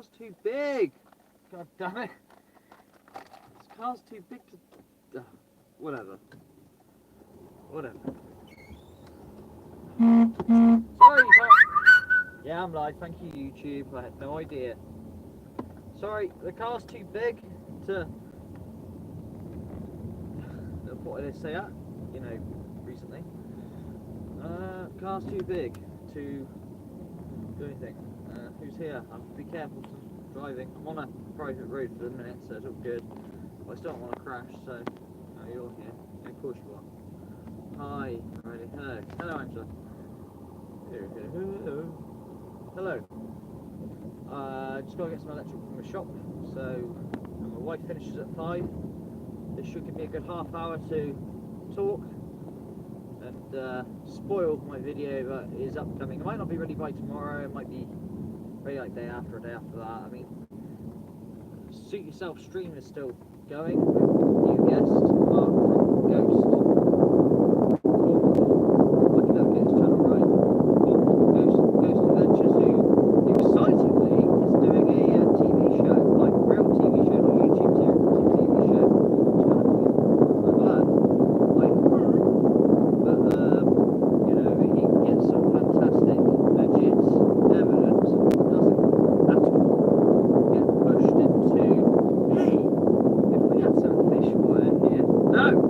car's too big. God damn it. This car's too big to... whatever. Whatever. Sorry, you can't... Yeah, I'm live. Thank you, YouTube. I had no idea. Sorry, the car's too big to... What did I say that? You know, recently. Car's too big to do anything. Who's here? I have to be careful because I'm driving. I'm on a private road for the minute, so it's all good. But I still don't want to crash, so... Oh, you're here. Yeah, of course you are. Hi. Alrighty. Hello. Hello, Angela. Hello. Just got to get some electric from the shop, so my wife finishes at 5. This should give me a good half hour to talk and spoil my video that is upcoming. It might not be ready by tomorrow, it might be ready like day after or day after that. I mean, Suit Yourself stream is still going with new guest, Mark from Ghost. Lucky enough to get his channel right. Ghost Adventures, who excitingly is doing a TV show, like real TV show, not YouTube TV show. No!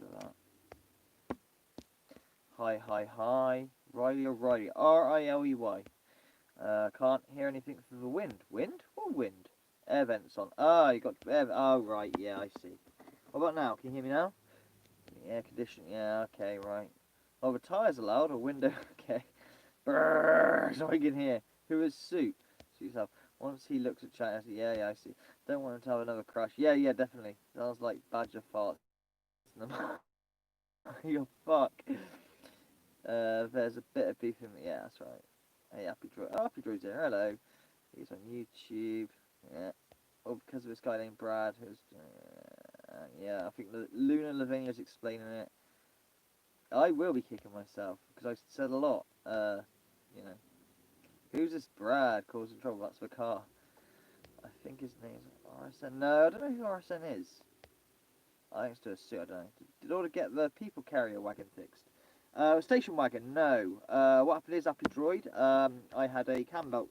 of that. Hi. Riley O'Reilly. R-I-L-E-Y. Can't hear anything through the wind. Wind? What wind? Air vents on. Ah, you got air. Oh, right. Yeah, I see. What about now? Can you hear me now? Air conditioning. Yeah, okay, right. Oh, the tyres are loud. Or window. Okay. Brrr, so I can hear. Who is Sue? Sue's up. Once he looks at chat, I see, yeah, I see. Don't want him to have another crash. Yeah, definitely. Sounds like badger farts. You're fuck. There's a bit of beef in me. Yeah, that's right. Hey, Happy Droid. Oh, Happy Droid's here. Hello. He's on YouTube. Yeah. Oh, because of this guy named Brad. Who's, yeah, I think Luna Lavinia's explaining it. I will be kicking myself because I said a lot. You know. Who's this Brad causing trouble? That's the car. I think his name's RSN. No, I don't know who RSN is. I think it's to a suit, I don't know. Did order get the people carrier wagon fixed? Station wagon, no. What happened is, Happy Droid, I had a cam belt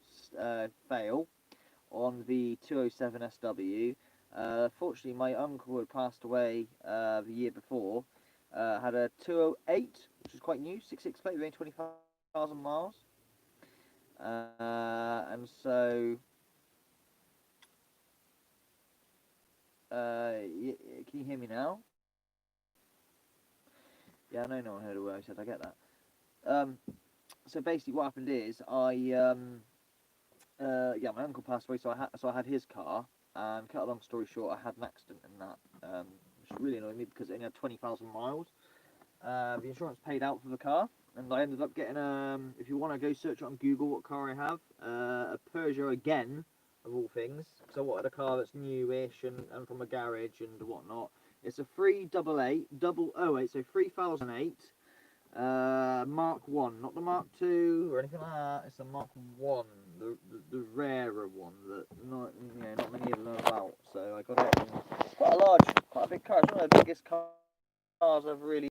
fail on the 207 SW. Fortunately, my uncle had passed away the year before. Had a 208, which was quite new, 6.6 plate, only 25,000 miles. And so... can you hear me now? Yeah, I know no one heard a word I said, I get that. So basically what happened is, yeah, my uncle passed away, so I had his car, and cut a long story short, I had an accident in that, which really annoyed me because it only had 20,000 miles. The insurance paid out for the car, and I ended up getting, if you want to go search on Google what car I have, a Peugeot again, of all things, because I wanted a car that's newish and from a garage and whatnot. It's a 388, so 3008, Mark 1, not the Mark 2 or anything like that, it's the Mark 1, the rarer one that not many of them know about, so I got it, and it's quite a big car, it's one of the biggest cars I've really,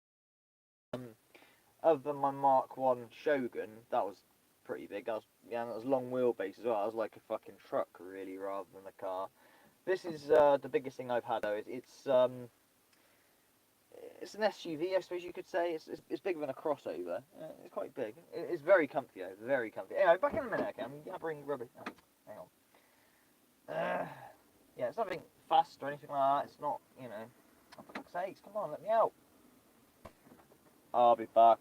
other than my Mark 1 Shogun, that was pretty big, that was long wheelbase as well, that was like a fucking truck really, rather than a car. This is the biggest thing I've had though, it's an SUV, I suppose you could say. It's bigger than a crossover. It's quite big. It's very comfy though, very comfy. Anyway, back in a minute, okay? I'm gonna bring rubbish. Oh, hang on. Yeah, it's nothing fast or anything like that. It's not, oh, for fuck's sakes, come on, let me out. I'll be back.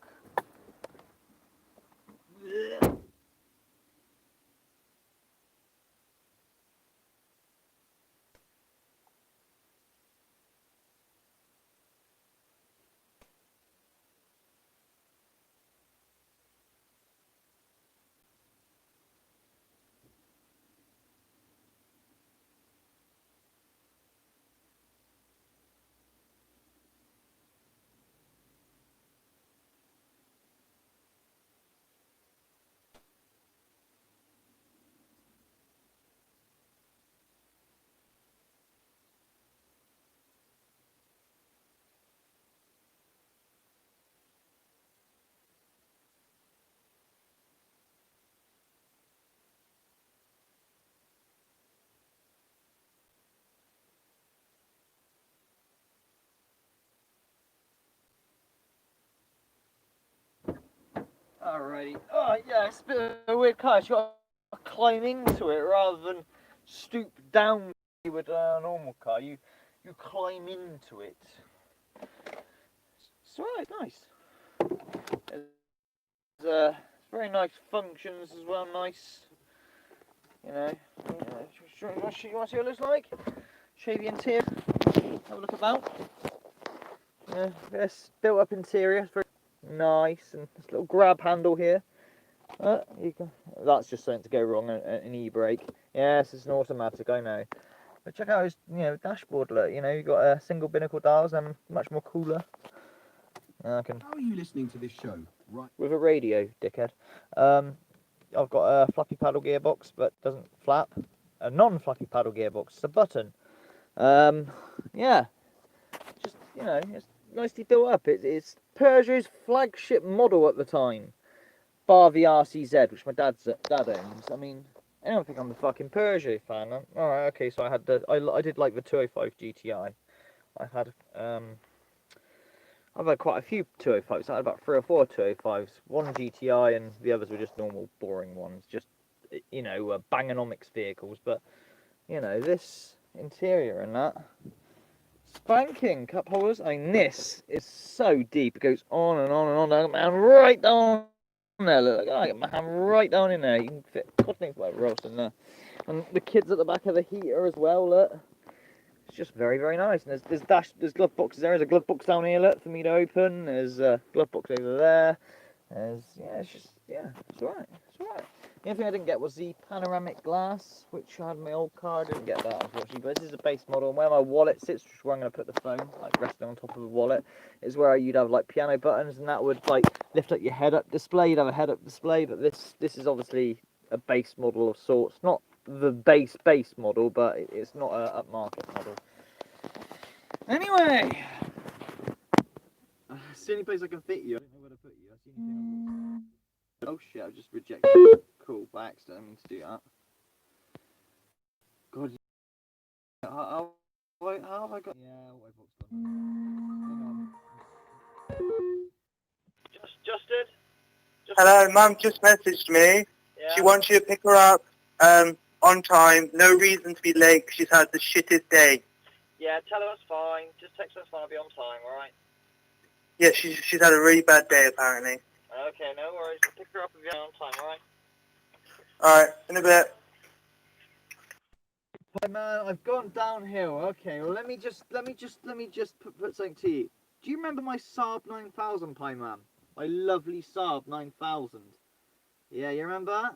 Alrighty. Oh, yeah, it's a bit of a weird car. You got to climb into it rather than stoop down with a normal car. You climb into it. It's alright, nice. It's very nice functions as well, nice. You want to see what it looks like? Show you the interior. Have a look about. This built up interior. It's very nice, and this little grab handle here. That's just something to go wrong, an e-brake. Yes, it's an automatic, I know. But check out his, dashboard look. You got a single binnacle dials and much more cooler. How are you listening to this show? Right. With a radio, dickhead. I've got a flappy paddle gearbox, but doesn't flap. A non-flappy paddle gearbox. It's a button. Yeah. Just it's nicely built up. It's Peugeot's flagship model at the time. Bar the RCZ, which my dad owns. I mean, I don't think I'm a fucking Peugeot fan. Alright, okay, so I did like the 205 GTI. I had I've had quite a few 205s. I had about 3 or 4 205s. One GTI and the others were just normal, boring ones. Just, you know, Bangonomics vehicles. But, you know, this interior and that, spanking cup holders. I mean, this is so deep. It goes on and on and on. I get my hand right down there. Look, I get my hand right down in there. You can fit, God knows whatever else in there. And the kids at the back of the heater as well, look. It's just very, very nice. And there's glove boxes there. There's a glove box down here, look, for me to open. There's a glove box over there. It's alright. It's alright. The only thing I didn't get was the panoramic glass, which I had in my old car. I didn't get that, unfortunately. But this is a base model. And where my wallet sits, which is where I'm going to put the phone, like resting on top of the wallet, is where you'd have like piano buttons, and that would like lift up your head-up display. You'd have a head-up display, but this is obviously a base model of sorts. Not the base model, but it's not a upmarket model. Anyway, it's the only place I can fit you. I don't know where to put you. That's the only thing. Oh shit! I just rejected it. Cool, by accident. I mean to do that. God, how have I got? Yeah, what I've done. Justin. Hello, Mum just messaged me. Yeah. She wants you to pick her up on time. No reason to be late 'cause she's had the shittest day. Yeah, tell her that's fine. Just text her that's fine. I'll be on time. All right. Yeah, she's had a really bad day apparently. Okay, no worries. Pick her up if you're on time. All right. All right, in a bit. Hi man, I've gone downhill. Okay, well let me just put something to you. Do you remember my Saab 9000, Pie Man? My lovely Saab 9000. Yeah, you remember that?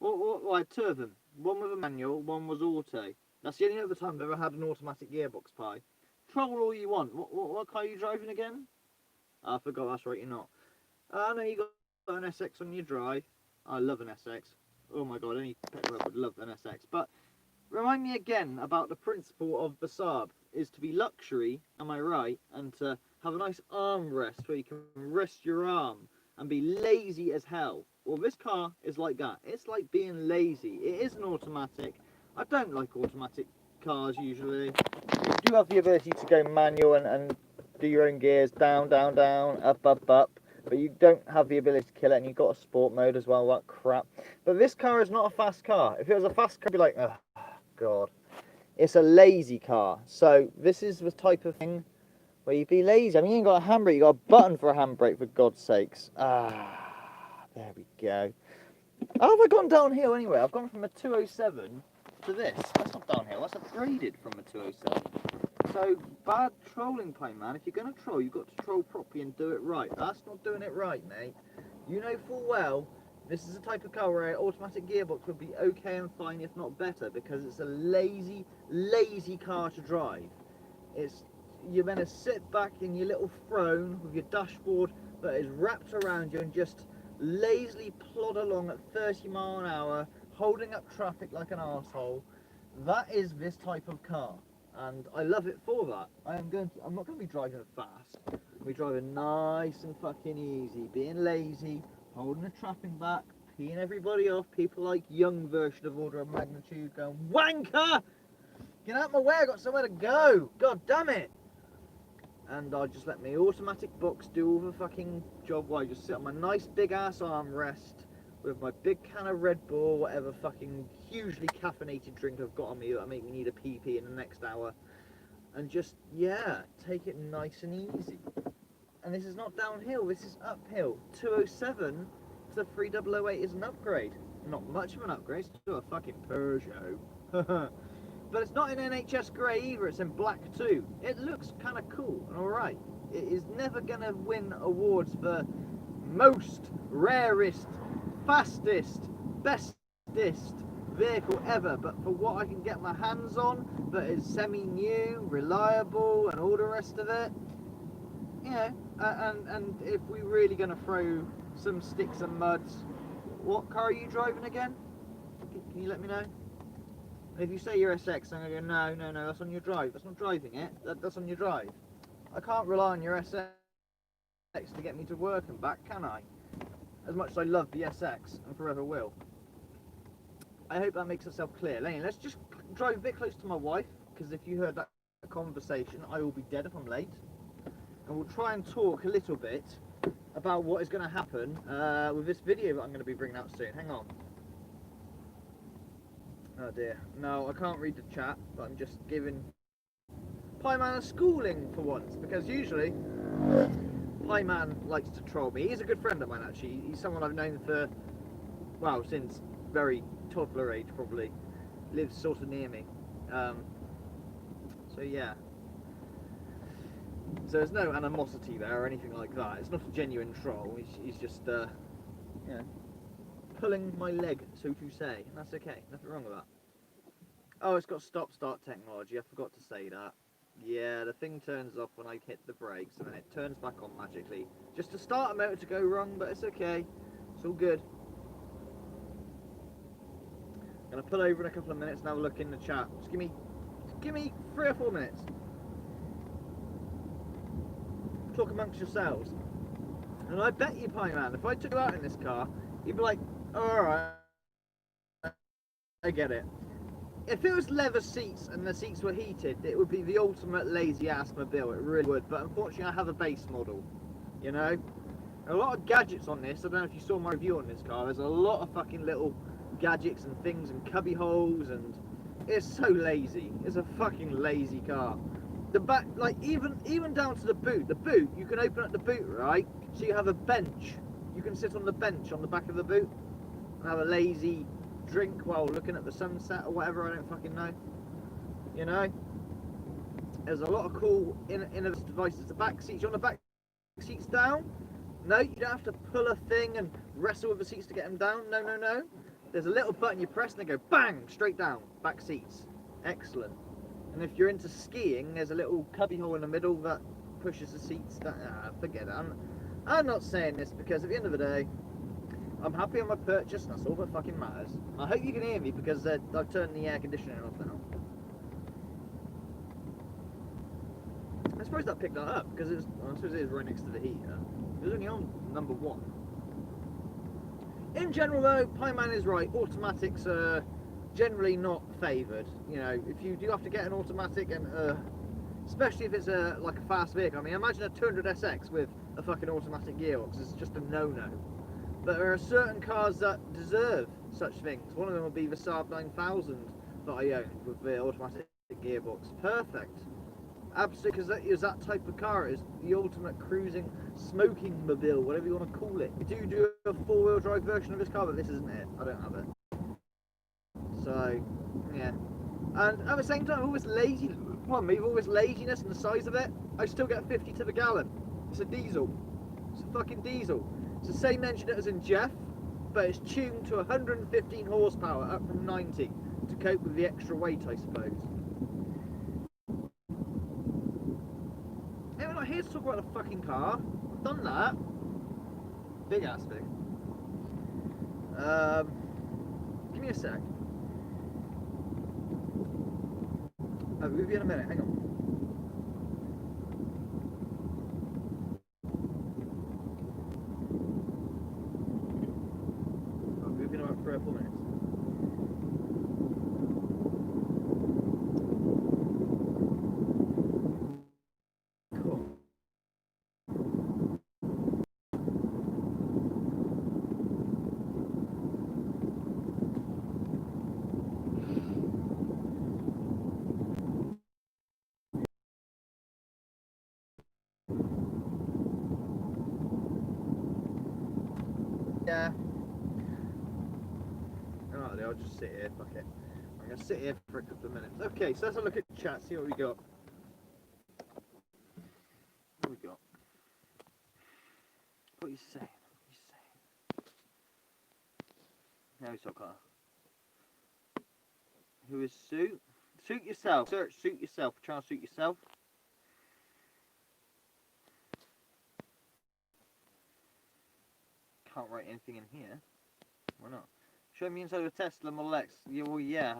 Well, I had 2 of them. One was a manual, one was auto. That's the only other time I've ever had an automatic gearbox, Pie. Troll all you want. What car are you driving again? I forgot, that's right, you're not. No, you got an SX on your drive. I love an SX. Oh my god, any petrol would love an SX. But remind me again about the principle of the Saab is to be luxury, am I right? And to have a nice armrest where you can rest your arm and be lazy as hell. Well, this car is like that. It's like being lazy. It is an automatic. I don't like automatic cars usually. You do have the ability to go manual and do your own gears, down, down, down, up, up, up. But you don't have the ability to kill it, and you've got a sport mode as well, that crap. But this car is not a fast car. If it was a fast car, I'd be like, oh, God. It's a lazy car. So this is the type of thing where you'd be lazy. I mean, you ain't got a handbrake, you got a button for a handbrake, for God's sakes. There we go. How have I gone downhill anyway? I've gone from a 207 to this. That's not downhill, that's upgraded from a 207. So, bad trolling, Pie Man. If you're going to troll, you've got to troll properly and do it right. That's not doing it right, mate. You know full well this is a type of car where an automatic gearbox would be okay and fine, if not better, because it's a lazy, lazy car to drive. You're going to sit back in your little throne with your dashboard that is wrapped around you and just lazily plod along at 30 mile an hour, holding up traffic like an arsehole. That is this type of car, and I love it for that. I'm not going to be driving it fast. I'm going to be driving nice and fucking easy, being lazy, holding the traffic back, peeing everybody off. People like young version of Order of Magnitude going, wanker! Get out of my way, I got somewhere to go! God damn it! And I'll just let my automatic box do all the fucking job while I just sit on my nice big ass armrest with my big can of Red Bull, whatever fucking hugely caffeinated drink I've got on me that'll make me need a pee in the next hour. And just, yeah, take it nice and easy. And this is not downhill, this is uphill. 207 to 3008 is an upgrade. Not much of an upgrade, it's still a fucking Peugeot. But it's not in NHS grey either, it's in black too. It looks kind of cool and alright. It is never going to win awards for most, rarest, fastest, bestest vehicle ever, but for what I can get my hands on that is semi-new, reliable and all the rest of it, you know, and if we're really going to throw some sticks and muds, what car are you driving again? Can you let me know? If you say you're SX, I'm going to go, no, that's on your drive. That's not driving it, that's on your drive. I can't rely on your SX to get me to work and back, can I? As much as I love the SX, and forever will. I hope that makes itself clear. Lenny, let's just drive a bit close to my wife, because if you heard that conversation, I will be dead if I'm late. and we'll try and talk a little bit about what is going to happen with this video that I'm going to be bringing out soon. Hang on. Oh dear. No, I can't read the chat, but I'm just giving Pieman a schooling for once, because usually Pieman likes to troll me. He's a good friend of mine, actually. He's someone I've known for, well, since very toddler age, probably. Lives sort of near me. So yeah. So there's no animosity there or anything like that. It's not a genuine troll. He's just, you know, pulling my leg, so to say. And that's okay. Nothing wrong with that. Oh, it's got stop-start technology. I forgot to say that. Yeah, the thing turns off when I hit the brakes, and then it turns back on magically. Just to start a motor to go wrong, but it's okay. It's all good. I'm gonna pull over in a couple of minutes and have a look in the chat. Just give me 3 or 4 minutes. Talk amongst yourselves. And I bet you, Pieman, if I took you out in this car, you'd be like, alright, I get it. If it was leather seats and the seats were heated, it would be the ultimate lazy ass mobile, it really would. But unfortunately I have a base model, you know? A lot of gadgets on this. I don't know if you saw my review on this car. There's a lot of fucking little gadgets and things and cubby holes, and it's so lazy. It's a fucking lazy car. The back, like, even down to the boot. The boot, you can open up the boot, right? So you have a bench. You can sit on the bench on the back of the boot and have a lazy drink while looking at the sunset or whatever. I don't fucking know. You know? There's a lot of cool innovative devices. The back seats, you want the back seats down? No, you don't have to pull a thing and wrestle with the seats to get them down. No, no, no. There's a little button you press and they go bang, straight down. Back seats. Excellent. And if you're into skiing, there's a little cubby hole in the middle that pushes the seats down. Forget it. I'm not saying this because at the end of the day, I'm happy on my purchase and that's all that fucking matters. I hope you can hear me because I've turned the air conditioning off now. I suppose that picked that up because I suppose it is right next to the heater. It was only on number 1. In general though, Pieman is right. Automatics are generally not favoured. You know, if you do have to get an automatic, and especially if it's like a fast vehicle. I mean, imagine a 200SX with a fucking automatic gearbox. It's just a no-no. But there are certain cars that deserve such things. One of them would be the Saab 9000 that I own with the automatic gearbox. Perfect. Absolutely, because that is that type of car. It is the ultimate cruising, smoking mobile, whatever you want to call it. We do a 4-wheel drive version of this car, but this isn't it. I don't have it. So, yeah. And at the same time, all this laziness and the size of it, I still get 50 to the gallon. It's a diesel. It's a fucking diesel. It's the same engine as in Jeff, but it's tuned to 115 horsepower, up from 90, to cope with the extra weight, I suppose. Hey, we're not here to talk about the fucking car. I've done that. Big ass thing. Give me a sec. I'll move you in a minute, hang on. I'll move you in about 3 or 4 minutes. Cool. Yeah. Alright, I'll just sit here, fuck it. I'm going to sit here for a couple of minutes. Okay, so let's have a look at the chat, see what we got. What we got? What are you saying? What are you saying? No, soccer. Who is Suit? Suit yourself. Search Suit yourself. Try and suit yourself. Can't write anything in here. Why not? Show me inside of a Tesla Model X. Yeah, well, yeah.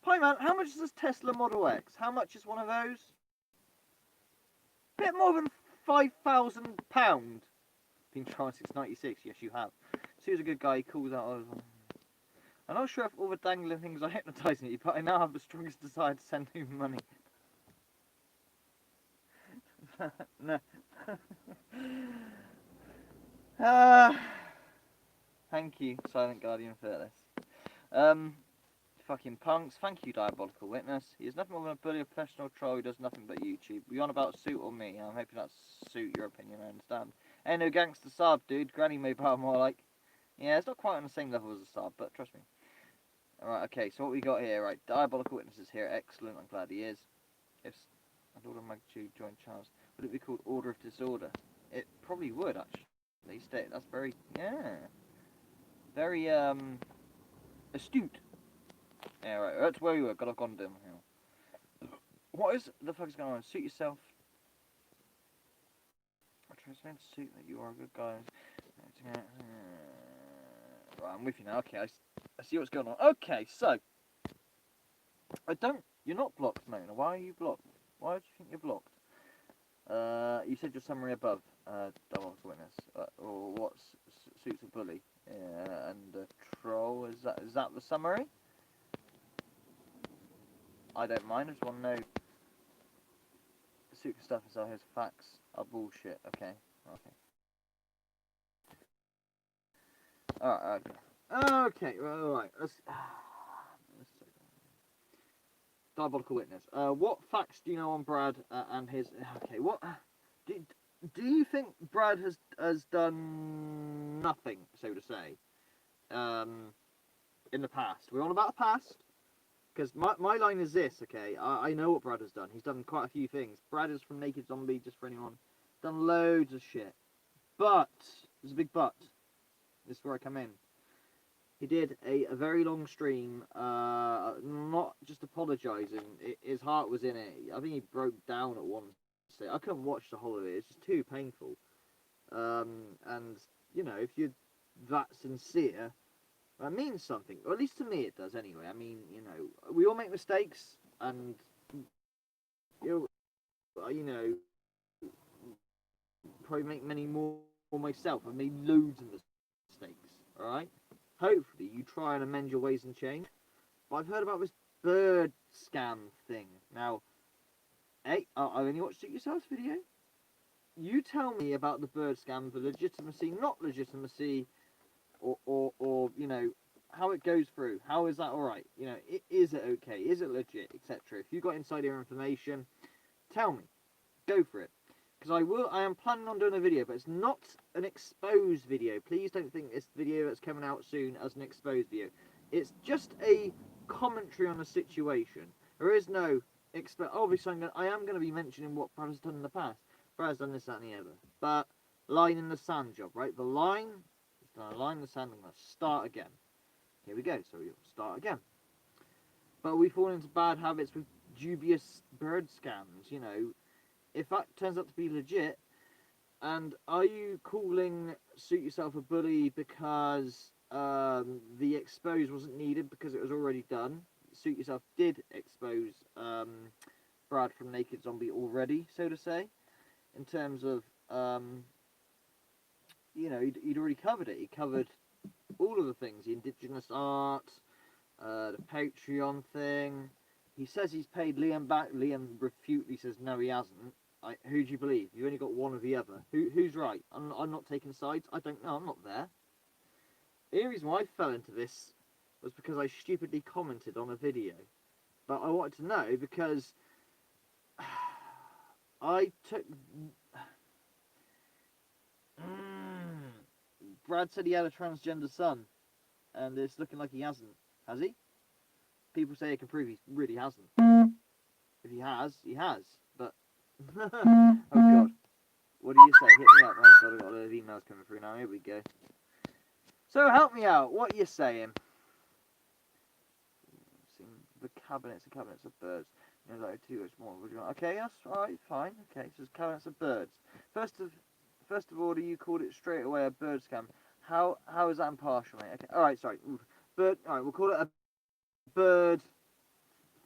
Pieman, how much is this Tesla Model X? How much is one of those? Bit more than £5,000. Been trying since '96. Yes, you have. Sue's a good guy. He calls out. I'm not sure if all the dangling things are hypnotising you, but I now have the strongest desire to send him money. No. Ah, thank you, Silent Guardian, for this. Fucking punks. Thank you, Diabolical Witness. He is nothing more than a bully, a professional troll who does nothing but YouTube. You on about suit or me? I'm hoping that suit your opinion, I understand. Hey, no gangster sub, dude. Granny Mobile more like. Yeah, it's not quite on the same level as a sub, but trust me. Alright, okay, so what we got here, right? Diabolical Witness is here. Excellent, I'm glad he is. If an order of magnitude joined Charles, would it be called Order of Disorder? It probably would, actually. That's very, yeah. Very, astute. Yeah, right, that's where we were. Got gone down here. What is the fuck is going on? Suit yourself. I try to suit that you are a good guy. Right, I'm with you now. Okay, I see what's going on. Okay, so you're not blocked, Mona. Why are you blocked? Why do you think you're blocked? You said your summary above, double witness, or what suits a bully, and a troll. Is that the summary? I don't mind. I just want to know. Super stuff is his facts are bullshit. Okay. Alright. Okay. Right. Let's Diabolical Witness. What facts do you know on Brad and his? Okay. What do you think Brad has done nothing, so to say, in the past? We're on about the past. Because my line is this, okay? I know what Brad has done. He's done quite a few things. Brad is from Naked Zombie, just for anyone. Done loads of shit. But, there's a big but. This is where I come in. He did a very long stream, not just apologising. His heart was in it. I think he broke down at one stage. I couldn't watch the whole of it. It's just too painful. And, you know, if you're that sincere... That means something, or at least to me it does anyway. I mean, you know, we all make mistakes, and you know, probably make many more myself. I've made loads of mistakes. All right. Hopefully, you try and amend your ways and change. But I've heard about this bird scam thing. Now, hey, I only watched It Yourself's video. You tell me about the bird scam, the legitimacy, not legitimacy. Or you know, how it goes through. How is that alright? You know, is it okay? Is it legit? Etc. If you got insider information, tell me. Go for it. Because I am planning on doing a video, but it's not an exposed video. Please don't think this video that's coming out soon as an exposed video. It's just a commentary on the situation. There is no obviously I am going to be mentioning what Brad has done in the past. Brad's done this, that and the other. But line in the sand job, right? The line... Gonna line in the sand, I'm gonna start again. Here we go, so we'll start again. But we fall into bad habits with dubious bird scams, you know. If that turns out to be legit, and are you calling Suit Yourself a bully because the expose wasn't needed because it was already done? Suit Yourself did expose Brad from Naked Zombie already, so to say, in terms of you know, he'd already covered it. He covered all of the things, the indigenous art, the Patreon thing. He says he's paid Liam back. Liam refutely says no, he hasn't. Who do you believe? You've only got one or the other. Who's right? I'm not taking sides. I don't know. I'm not there. The only reason why I fell into this was because I stupidly commented on a video. But I wanted to know because I took... Brad said he had a transgender son, and it's looking like he hasn't. Has he? People say he can prove he really hasn't. If he has, he has. But oh god, what do you say? Hit me up. Oh god, I've got a lot of emails coming through now. Here we go. So help me out. What are you saying? The cabinets of birds. You know, like 2 more. Okay, that's alright. Fine. Okay, so it's cabinets of birds. First of all, you called it straight away a bird scam. How is that impartial, mate? Okay, alright, sorry. Alright, we'll call it a bird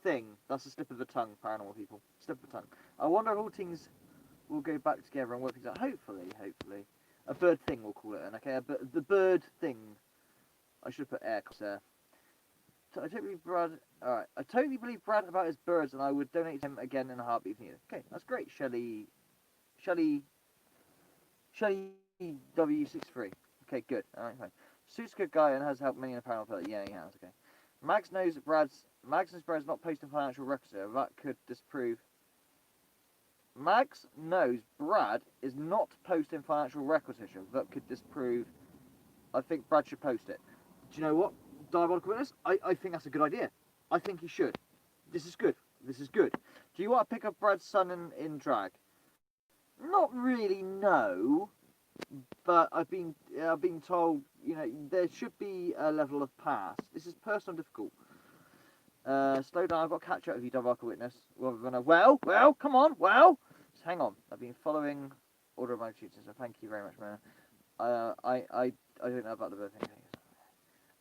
thing. That's a slip of the tongue, paranormal people. Slip of the tongue. I wonder if all things will go back together and work things out. Hopefully. A bird thing, we'll call it then, okay? The bird thing. I should put air quotes there. I totally believe Brad about his birds, and I would donate to him again in a heartbeat if needed. Okay, that's great, Shelley Shelly W63. Okay, good. Alright, fine. Suit's a good guy and has helped many in the paranormal. Yeah, he has, okay. Max knows Brad's not posting financial records here. That could disprove. Max knows Brad is not posting financial records issue. That could disprove. I think Brad should post it. Do you know what? Diabolical Witness? I think that's a good idea. I think he should. This is good. This is good. Do you want to pick up Brad's son in drag? Not really, no. But I've been told, you know, there should be a level of pass. This is personal difficult. Slow down, I've got to catch up with you, Diabolical Witness. Well, come on, well! Just hang on. I've been following order of my tutors, so thank you very much, man. I don't know about the birth thing.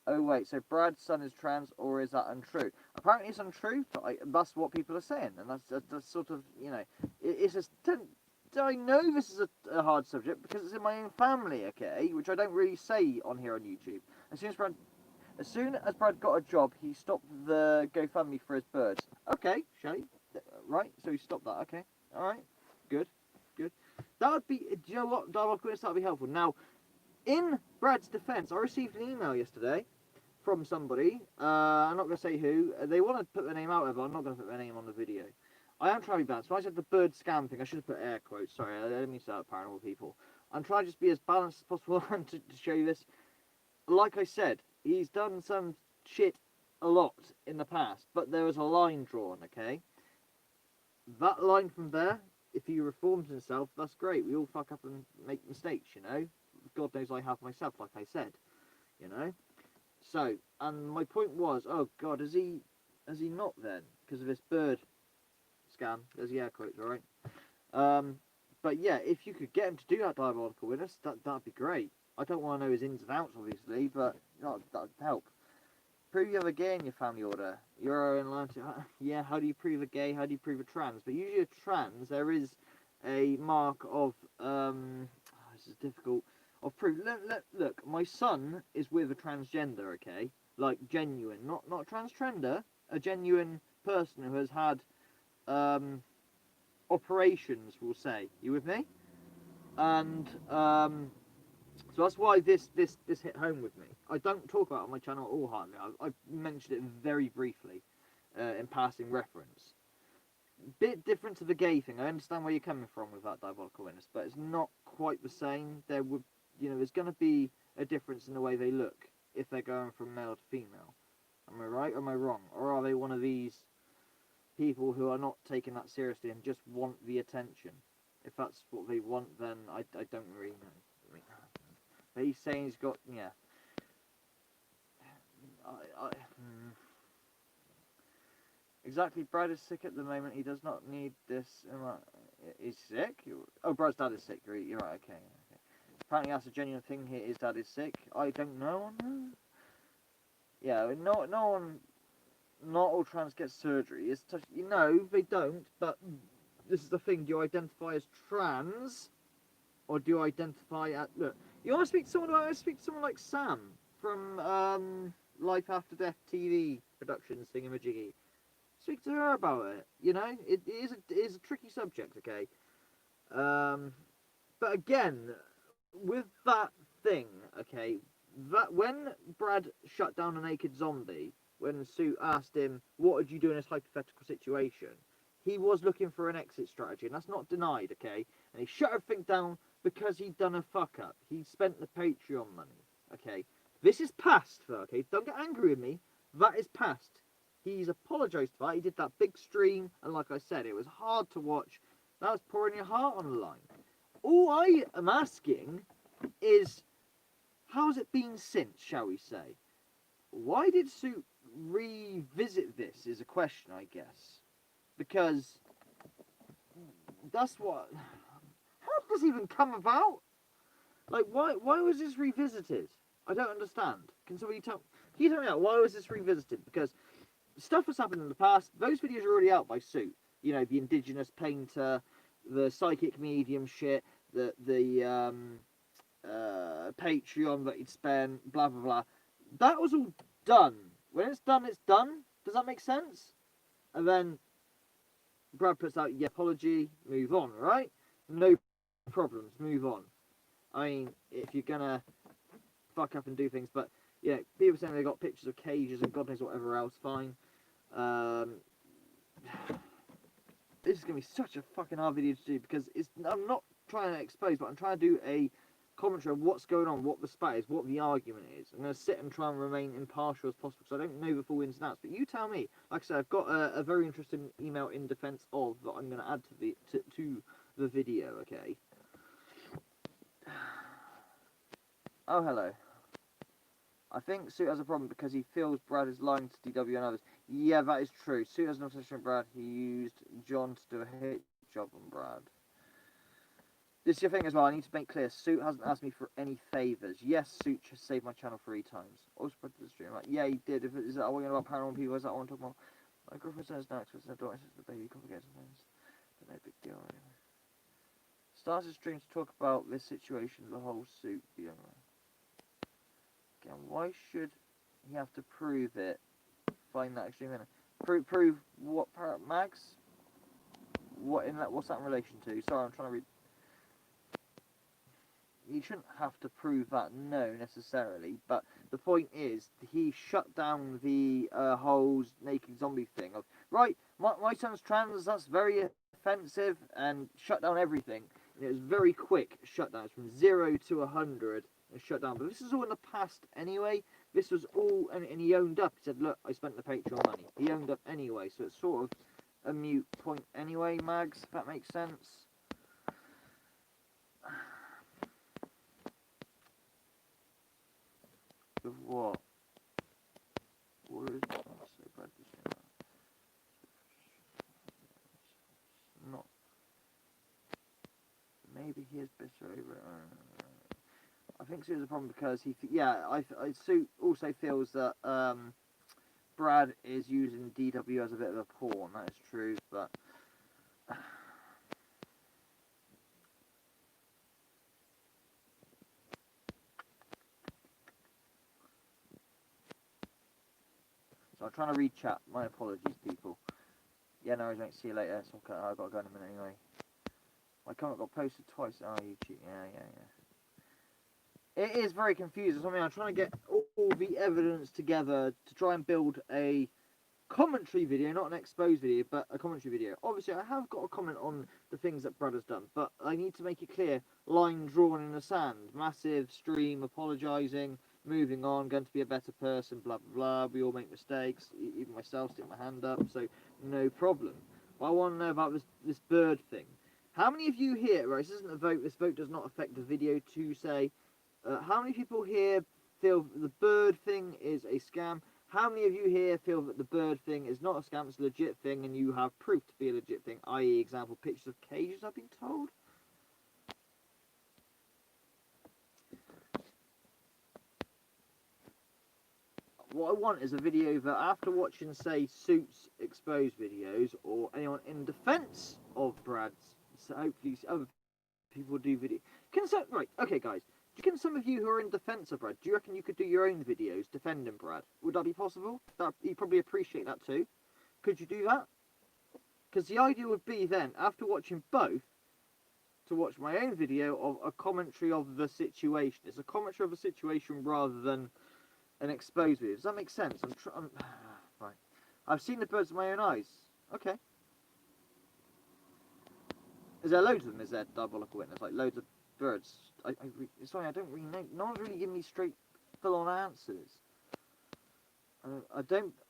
Oh wait, so Brad's son is trans, or is that untrue? Apparently it's untrue, but that's what people are saying, and that's sort of, you know, it's just. I know this is a hard subject because it's in my own family, okay, which I don't really say on here on YouTube. As soon as Brad got a job, he stopped the GoFundMe for his birds. Okay, Shelly, right? So he stopped that. Okay, all right, good. That would be. Do you know what? Dialogue quiz, that would be helpful. Now, in Brad's defence, I received an email yesterday from somebody. I'm not going to say who. They want to put their name out there, but I'm not going to put their name on the video. I am trying to be balanced. When I said the bird scam thing, I should have put air quotes. Sorry, I didn't mean to start paranormal people. I'm trying to just be as balanced as possible and to show you this. Like I said, he's done some shit a lot in the past, but there was a line drawn, okay? That line from there, if he reforms himself, that's great. We all fuck up and make mistakes, you know? God knows I have myself, like I said, you know? So, and my point was, oh God, has he not then? Because of this bird scam. There's the air quotes, alright? But yeah, if you could get him to do that Diabolical Witness, that'd be great. I don't want to know his ins and outs, obviously, but that'd help. Prove you have a gay in your family order. You're in line to... Yeah, how do you prove a gay? How do you prove a trans? But usually a trans, there is a mark of... this is difficult. Of proof. Look, my son is with a transgender, okay? Like, genuine. Not a transgender. A genuine person who has had... operations, we'll say. You with me? And so that's why this hit home with me. I don't talk about it on my channel at all hardly. I've mentioned it very briefly in passing reference. Bit different to the gay thing. I understand where you're coming from with that Diabolical Witness, but it's not quite the same. There would, you know, there's going to be a difference in the way they look if they're going from male to female. Am I right or am I wrong? Or are they one of these people who are not taking that seriously and just want the attention? If that's what they want, then I don't really know. I mean, but he's saying he's got, yeah. Exactly, Brad is sick at the moment. He does not need this. He's sick? Oh, Brad's dad is sick. You're right, okay. Apparently that's a genuine thing here. His dad is sick. I don't know. Yeah, no one... Not all trans get surgery. It's you know, they don't, but this is the thing. Do you identify as trans? Or do you identify as... Look, you want to speak to someone about... I speak to someone like Sam from Life After Death TV productions, thingamajiggy. Speak to her about it. You know, it is a tricky subject, okay? But again, with that thing, okay, that when Brad shut down a naked zombie, when Sue asked him, what would you do in this hypothetical situation? He was looking for an exit strategy, and that's not denied, okay? And he shut everything down because he'd done a fuck-up. He spent the Patreon money, okay? This is past, okay? Don't get angry with me. That is past. He's apologised for that. He did that big stream, and like I said, it was hard to watch. That was pouring your heart on the line. All I am asking is, how's it been since, shall we say? Why did Sue revisit this is a question, I guess. Because that's what... How did this even come about? Like, why was this revisited? I don't understand. Can somebody tell me out, why was this revisited? Because stuff has happened in the past. Those videos are already out by Sue. You know, the indigenous painter, the psychic medium shit, the Patreon that he'd spent, blah, blah, blah. That was all done. When it's done, it's done. Does that make sense? And then Brad puts out the apology, move on, right? No problems, move on. I mean, if you're gonna fuck up and do things, but yeah, people saying they got pictures of cages and God knows whatever else, fine. This is gonna be such a fucking hard video to do because I'm not trying to expose, but I'm trying to do a commentary of what's going on, what the spat is, what the argument is. I'm going to sit and try and remain impartial as possible because I don't know the full ins and outs. But you tell me. Like I said, I've got a very interesting email in defence of that I'm going to add to the video. Okay. Oh, hello. I think Suit has a problem because he feels Brad is lying to DW and others. Yeah, that is true. Suit has an obsession with Brad. He used John to do a hit job on Brad. This is your thing as well, I need to make clear, Suit hasn't asked me for any favours. Yes, Suit has saved my channel 3 times. Also spread to the stream, like, yeah, he did. Is that what about paranormal people? Is that what I'm talking about? My girlfriend says Thanx, but I don't the baby complicated things. But no big deal, anyway. Starts his stream to talk about this situation, the whole Suit being around. Again, why should he have to prove it? Find that extreme minute. Prove what, Mags? What's that in relation to? Sorry, I'm trying to read. You shouldn't have to prove that, no, necessarily, but the point is, he shut down the whole naked zombie thing of, right, my son's trans, that's very offensive, and shut down everything. And it was very quick shutdown, from 0 to 100, and shut down. But this is all in the past anyway. This was all, and he owned up. He said, look, I spent the Patreon money. He owned up anyway, so it's sort of a mute point anyway, Mags, if that makes sense. Of what? What is that? So bad this not. Maybe he is bitter over it. I think Sue's a problem because Sue also feels that Brad is using DW as a bit of a pawn. That is true, but. So I'm trying to read chat. My apologies, people. Yeah, no, I won't see you later. So I've got to go in a minute anyway. My comment got posted twice. Oh, you cheat. Yeah. It is very confusing. I mean, I'm trying to get all the evidence together to try and build a commentary video, not an exposed video, but a commentary video. Obviously, I have got a comment on the things that Brad has done, but I need to make it clear. Line drawn in the sand. Massive stream, apologising. Moving on, going to be a better person, blah blah blah. We all make mistakes, even myself, stick my hand up, so no problem. But I want to know about this bird thing. How many of you here, right, this isn't a vote, this vote does not affect the video to say, how many people here feel the bird thing is a scam? How many of you here feel that the bird thing is not a scam, it's a legit thing, and you have proof to be a legit thing, i.e. example, pictures of cages, I've been told? What I want is a video that after watching, say, Suits exposed videos, or anyone in defence of Brad's, so hopefully other people do video. Right, okay guys, can some of you who are in defence of Brad, do you reckon you could do your own videos defending Brad? Would that be possible? You'd probably appreciate that too. Could you do that? Because the idea would be then, after watching both, to watch my own video of a commentary of the situation. It's a commentary of a situation rather than an exposed video. Does that make sense? Right. I've seen the birds with my own eyes. Okay. Is there loads of them? Is there diabolical witness? Like loads of birds? Sorry, I don't really know. No one's really giving me straight, full-on answers.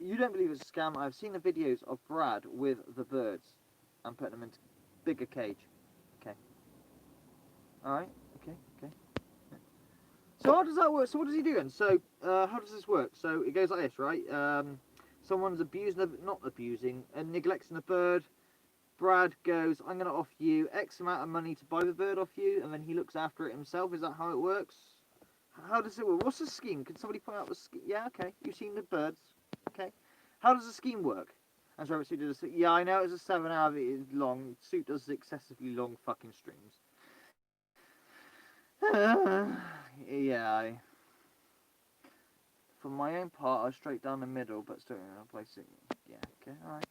You don't believe it's a scam. I've seen the videos of Brad with the birds and putting them into bigger cage. Okay. Alright. Okay. So how does that work? So what does he do then? So how does this work? So it goes like this, right? Someone's not abusing, and neglecting the bird. Brad goes, I'm going to offer you X amount of money to buy the bird off you, and then he looks after it himself. Is that how it works? How does it work? What's the scheme? Can somebody point out the scheme? Yeah, okay. You've seen the birds. Okay. How does the scheme work? I'm sorry, Suit does yeah, I know it's a 7-hour long. Suit does excessively long fucking streams. Yeah, for my own part, I was straight down the middle, but still in a place. Yeah, okay, alright.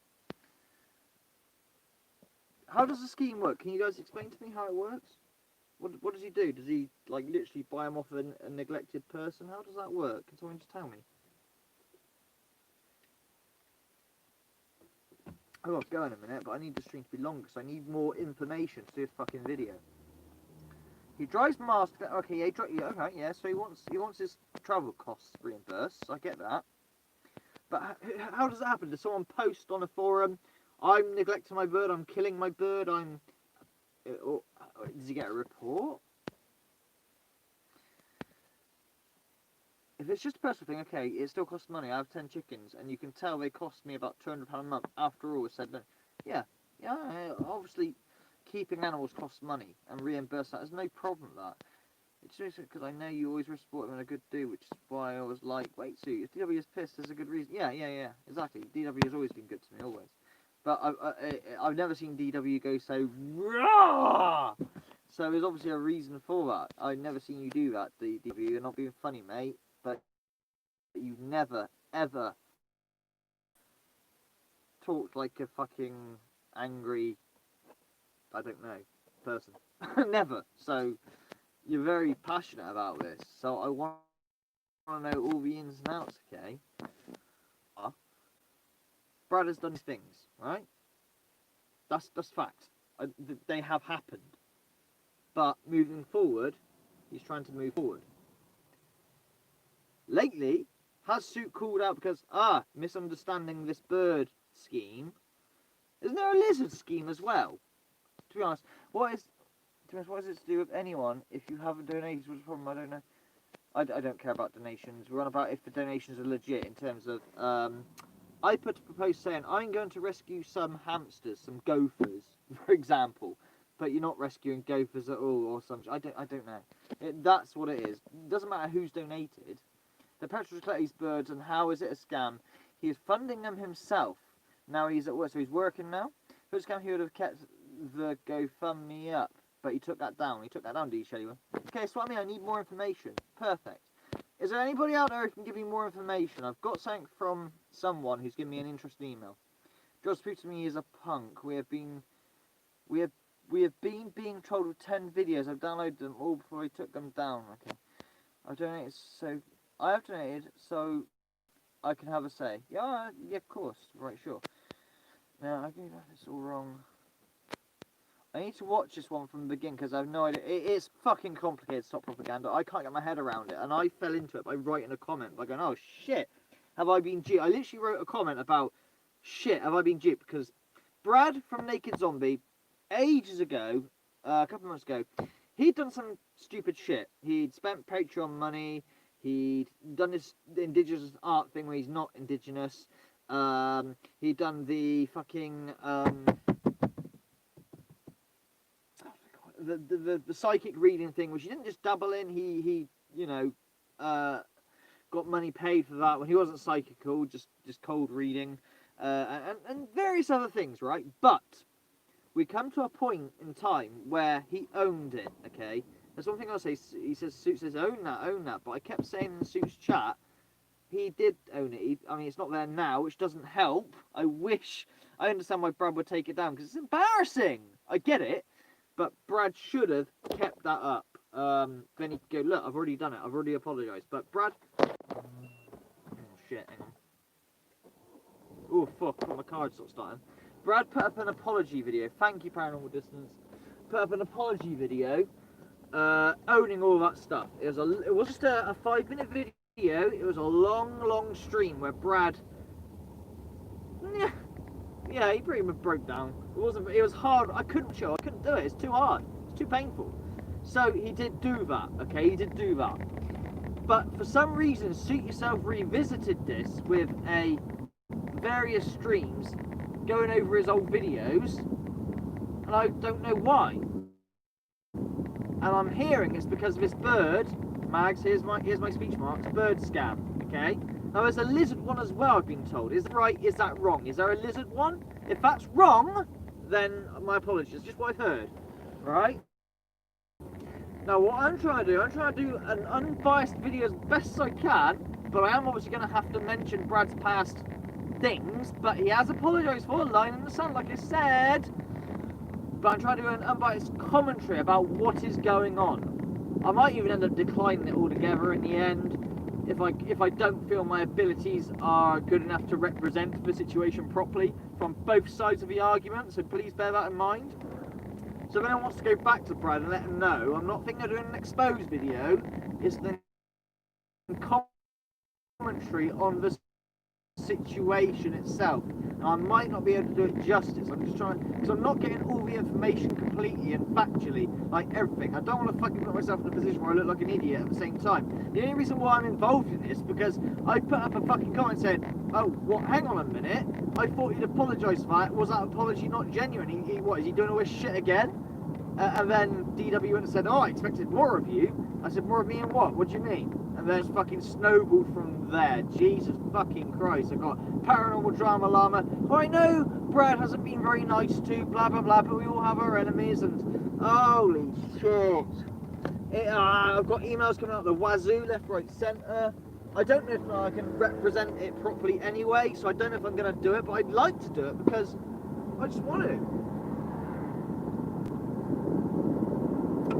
How does the scheme work? Can you guys explain to me how it works? What does he do? Does he, like, literally buy them off a neglected person? How does that work? Can someone just tell me? I've got to go in a minute, but I need the stream to be longer, so I need more information to do this fucking video. He drives mask. Okay, yeah, okay, yeah. So he wants his travel costs reimbursed. I get that. But how does that happen? Does someone post on a forum, "I'm neglecting my bird. I'm killing my bird. Or does he get a report? If it's just a personal thing, okay, it still costs money. I have 10 chickens, and you can tell they cost me about £200 a month. After all is said, no. Yeah, obviously, keeping animals costs money, and reimburse that. There's no problem with that. It's just because I know you always support them in a good do, which is why I was like, wait, so if DW is pissed, there's a good reason. Yeah, exactly. DW has always been good to me, always. But I've never seen DW go so raw. So there's obviously a reason for that. I've never seen you do that, DW. You're not being funny, mate. But you've never, ever talked like a fucking angry, I don't know, person. Never. So you're very passionate about this. So I want to know all the ins and outs, okay? Brad has done things, right? That's fact. They have happened. But moving forward, he's trying to move forward. Lately, has Suit called out because, misunderstanding this bird scheme. Isn't there a lizard scheme as well? To be honest, what is it to do with anyone if you haven't donated? What's the problem? I don't know. I don't care about donations. We're on about if the donations are legit in terms of, I put a proposed saying, I'm going to rescue some hamsters, some gophers, for example. But you're not rescuing gophers at all or something. I don't know. That's what it is. It doesn't matter who's donated. The Patre-Firts collect these birds, and how is it a scam? He is funding them himself. Now he's at work, so he's working now. If it was a scam, he would have kept the GoFundMe up. But he took that down. He took that down, did he, Shelly? Okay, so what I mean, I need more information. Perfect. Is there anybody out there who can give me more information? I've got something from someone who's given me an interesting email. Just prove to me he is a punk. We have been being told of 10 videos. I've downloaded them all before I took them down. Okay. I have donated so I can have a say. Yeah, of course. Right, sure. Now, I think it's all wrong. I need to watch this one from the beginning because I have no idea. It's fucking complicated, stop propaganda. I can't get my head around it. And I fell into it by writing a comment by going, oh shit, have I been duped? I literally wrote a comment about, shit, have I been duped? Because Brad from Naked Zombie, ages ago, a couple of months ago, he'd done some stupid shit. He'd spent Patreon money. He'd done this indigenous art thing where he's not indigenous. He'd done the fucking the psychic reading thing, which he didn't just dabble in. He you know got money paid for that when he wasn't psychical, just cold reading, and various other things, right? But we come to a point in time where he owned it. Okay. There's one thing I'll say. He says, Suit says, own that. But I kept saying in Suit's chat, he did own it. I mean, it's not there now, which doesn't help. I understand why Brad would take it down, because it's embarrassing. I get it. But Brad should have kept that up. Then he could go, look, I've already done it. I've already apologised. But Brad... Oh, shit, hang on. Oh, fuck, my card stopped starting. Brad put up an apology video. Thank you, Paranormal Distance. Put up an apology video. Owning all that stuff. It was just a 5-minute video. It was a long stream where Brad, yeah, he pretty much broke down. It was hard. I couldn't do it. It's too hard. It's too painful. So he did do that. Okay, he did do that. But for some reason, Suit Yourself revisited this with various streams, going over his old videos, and I don't know why. And I'm hearing it's because of his bird, Mags, here's my speech marks, bird scam, okay? Now there's a lizard one as well, I've been told. Is that right? Is that wrong? Is there a lizard one? If that's wrong, then my apologies, just what I've heard, right? Now what I'm trying to do an unbiased video as best as I can, but I am obviously going to have to mention Brad's past things, but he has apologised for lying in the sun, like I said. but I'm trying to do an unbiased commentary about what is going on. I might even end up declining it altogether in the end if I don't feel my abilities are good enough to represent the situation properly from both sides of the argument, so please bear that in mind. So if anyone wants to go back to Brad and let him know, I'm not thinking of doing an exposed video, it's the commentary on the situation itself. Now, I might not be able to do it justice. I'm just trying, because I'm not getting all the information completely and factually, like everything. I don't want to fucking put myself in a position where I look like an idiot at the same time. The only reason why I'm involved in this, because I put up a fucking comment saying, oh, what, hang on a minute, I thought he'd apologise for that. Was that apology not genuine? What, is he doing all this shit again? And then DW went and said, oh, I expected more of you. I said, more of me in what? What do you mean? And then it's fucking snowballed from there. Jesus fucking Christ. I got Paranormal Drama Llama, who I know Brad hasn't been very nice to, blah, blah, blah, but we all have our enemies, and holy shit. I've got emails coming out the wazoo, left, right, centre. I don't know if I can represent it properly anyway, so I don't know if I'm going to do it, but I'd like to do it because I just want to.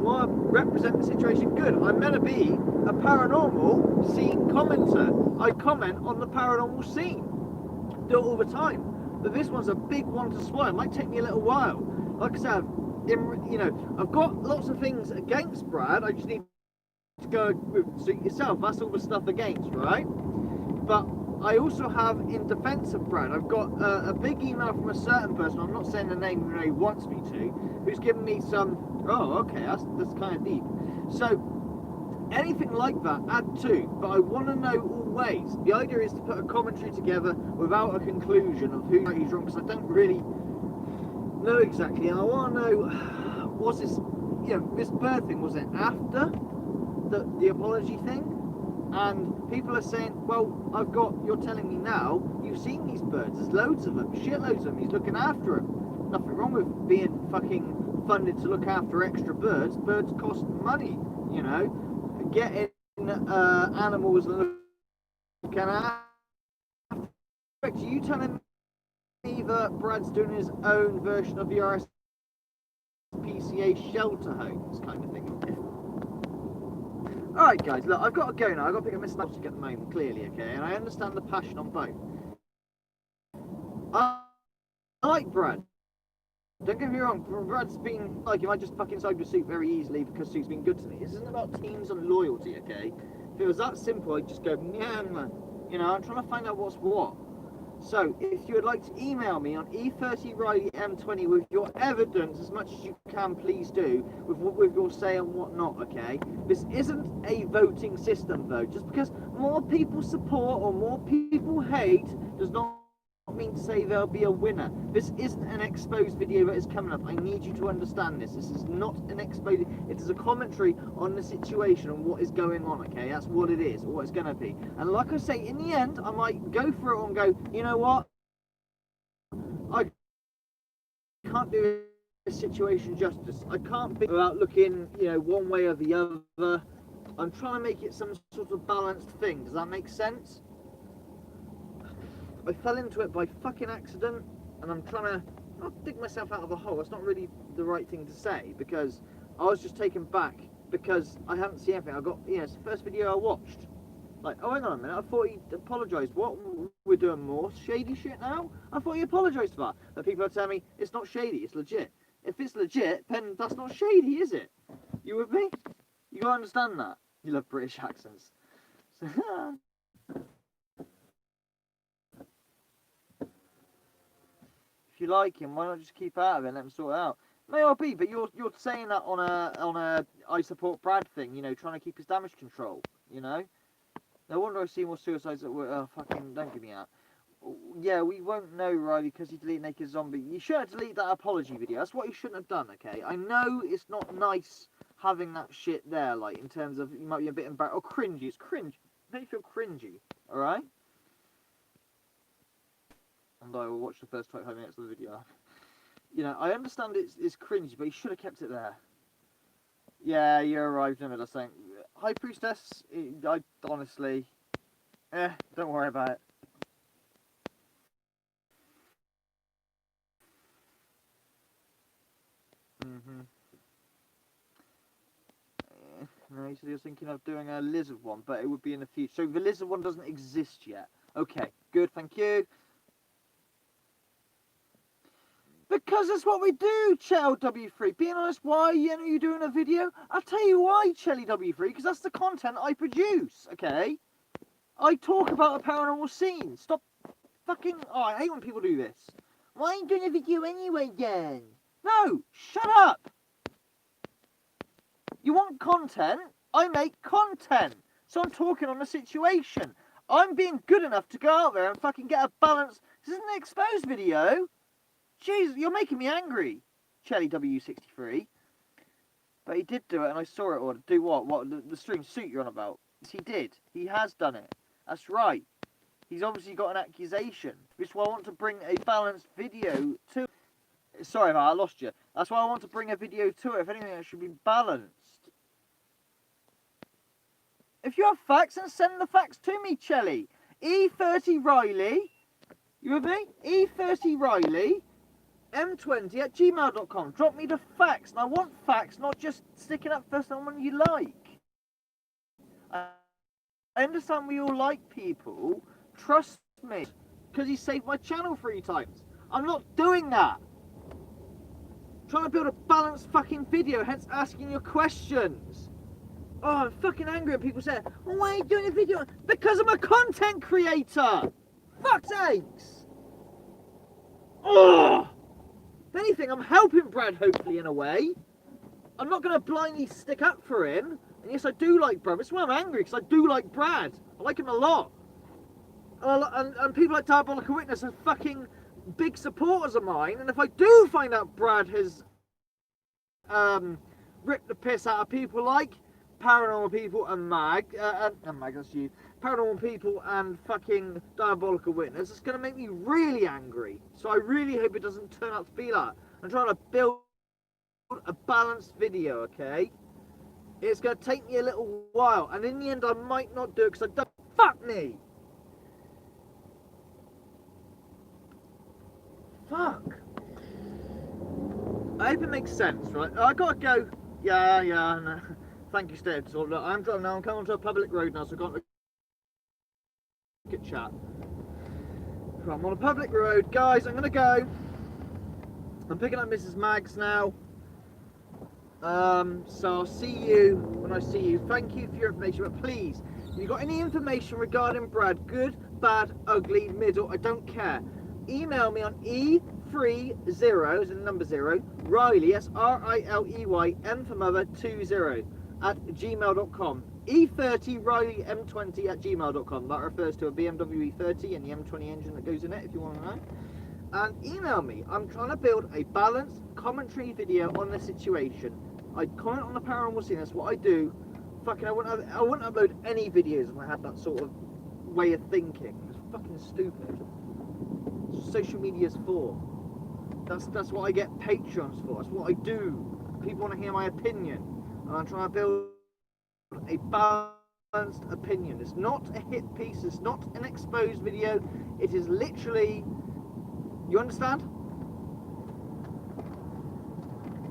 I represent the situation good. I'm meant to be a paranormal scene commenter. I comment on the paranormal scene. Do it all the time. But this one's a big one to swallow. It might take me a little while. Like I said, I've got lots of things against Brad. I just need to go with suit yourself. That's all the stuff against, right? But I also have in defence of Brad, I've got a big email from a certain person, I'm not saying the name even though he wants me to, who's given me some, oh, okay, that's kind of deep. So, anything like that, add to, but I want to know all ways. The idea is to put a commentary together without a conclusion of who he's wrong, because I don't really know exactly, and I want to know, was this, this bird thing, was it after the apology thing? And people are saying, well, you're telling me now, you've seen these birds, there's loads of them, shitloads of them, he's looking after them. Nothing wrong with being fucking funded to look after extra birds. Birds cost money, getting animals and looking after. Are you telling me that Brad's doing his own version of the RSPCA shelter homes kind of thing? Alright guys, look, I've got to go now. I've got to pick up my slapstick at the moment, clearly, okay? And I understand the passion on both. I like Brad. Don't get me wrong, Brad's been, like, if I just fucking side with Suit very easily because Suit's been good to me. This isn't about teams and loyalty, okay? If it was that simple, I'd just go, yeah, man. I'm trying to find out what's what. So, if you would like to email me on E30RileyM20 with your evidence, as much as you can, please do, with your say and whatnot, okay? This isn't a voting system, though. Just because more people support or more people hate does not mean to say there'll be a winner. This isn't an exposed video that is coming up. I need you to understand this. This is not an exposed. It is a commentary on the situation and what is going on, okay? That's what it is, or what it's going to be. And like I say, in the end, I might go through it and go, you know what? I can't do this situation justice. I can't be without looking, one way or the other. I'm trying to make it some sort of balanced thing. Does that make sense? I fell into it by fucking accident, and I'm trying to not dig myself out of a hole. That's not really the right thing to say, because I was just taken back because I hadn't seen anything. I got, it's the first video I watched. Like, oh, hang on a minute, I thought he apologised. What? We're doing more shady shit now? I thought he apologised for that. But people are telling me it's not shady, it's legit. If it's legit, then that's not shady, is it? You with me? You gotta understand that. You love British accents. So, if you like him, why not just keep out of it and let him sort it out? May well be, but you're saying that on a I support Brad thing, trying to keep his damage control, No wonder I see more suicides that were fucking, don't give me that. Yeah, we won't know, Riley, because he deleted Naked Zombie. You should have deleted that apology video. That's what you shouldn't have done, okay? I know it's not nice having that shit there, like, in terms of, you might be a bit embarrassed, or cringy. It's cringe. It makes you feel cringy, alright? And I will watch the first 25 minutes of the video. I understand it's cringy, but you should have kept it there. Yeah, you arrived in the middle of saying, High Priestess, I honestly, don't worry about it. No, he said he was thinking of doing a lizard one, but it would be in the future. So the lizard one doesn't exist yet. Okay, good, thank you. Because that's what we do, Chell W3. Being honest, why are you doing a video? I'll tell you why, Chelly W3, because that's the content I produce, okay? I talk about a paranormal scene. Stop fucking... Oh, I hate when people do this. Why are you doing a video anyway, then? No, shut up! You want content? I make content. So I'm talking on the situation. I'm being good enough to go out there and fucking get a balance. This isn't an exposed video. Jeez, you're making me angry, Chelly W63. But he did do it, and I saw it. Or do what? What? The strange suit you're on about? Yes, he did. He has done it. That's right. He's obviously got an accusation. Which is why I want to bring a balanced video to... Sorry, man, I lost you. That's why I want to bring a video to it. If anything, it should be balanced. If you have facts, then send the facts to me, Chelly. E30 Riley. You with me? E30 Riley. M20@gmail.com. Drop me the facts. And I want facts, not just sticking up for someone you like. I understand we all like people. Trust me. Because he saved my channel 3 times. I'm not doing that. I'm trying to build a balanced fucking video, hence asking your questions. Oh, I'm fucking angry when people say, well, why are you doing a video? Because I'm a content creator! Fuck's sakes! Oh! If anything, I'm helping Brad, hopefully, in a way. I'm not going to blindly stick up for him. And yes, I do like Brad. That's why I'm angry, because I do like Brad. I like him a lot. And people like Diabolical Witness are fucking big supporters of mine. And if I do find out Brad has ripped the piss out of people like Paranormal People and Mag, that's you. Paranormal People and fucking Diabolical Witness, it's going to make me really angry. So I really hope it doesn't turn out to be that. I'm trying to build a balanced video, okay? It's going to take me a little while, and in the end I might not do it because I don't... Fuck me! Fuck! I hope it makes sense, right? I gotta go. Yeah, no. Thank you, Steve. So, look, I'm driving now. I'm coming onto a public road now, so I can't get chat. I'm on a public road, guys. I'm gonna go. I'm picking up Mrs. Maggs now. So I'll see you when I see you. Thank you for your information, but please, if you've got any information regarding Brad, good, bad, ugly, middle, I don't care. Email me on E30, as in number 0, Riley, S-R-I-L-E-Y, M for mother, 20, at gmail.com. E30 Riley M20 at gmail.com. That refers to a BMW E30 and the M20 engine that goes in it, if you want to know. And email me. I'm trying to build a balanced commentary video on the situation. I comment on the paranormal scene. That's what I do. Fucking, I wouldn't upload any videos if I had that sort of way of thinking. It's fucking stupid. That's what social media's for. That's what I get Patreons for. That's what I do. People want to hear my opinion. And I'm trying to build a balanced opinion. It's not a hit piece. It's not an exposed video. It is literally... You understand?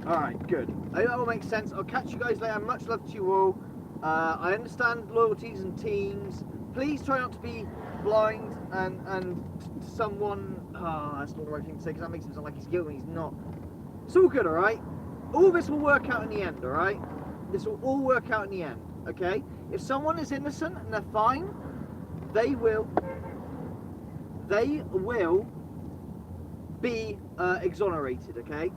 Alright, good. I hope that all makes sense. I'll catch you guys later. Much love to you all. I understand loyalties and teams. Please try not to be blind and someone... Oh, that's not the right thing to say because that makes him sound like he's guilty. He's not. It's all good, alright? All this will work out in the end, alright? This will all work out in the end, okay? If someone is innocent and they're fine, they will be exonerated, okay?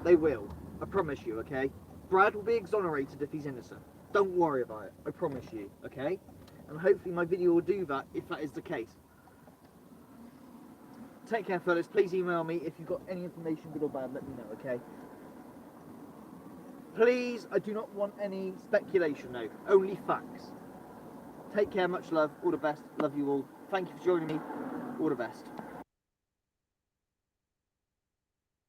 They will. I promise you, okay? Brad will be exonerated if he's innocent. Don't worry about it. I promise you, okay? And hopefully my video will do that if that is the case. Take care, fellas. Please email me if you've got any information, good or bad. Let me know, okay? Please, I do not want any speculation, no. Only facts. Take care, much love. All the best. Love you all. Thank you for joining me. All the best.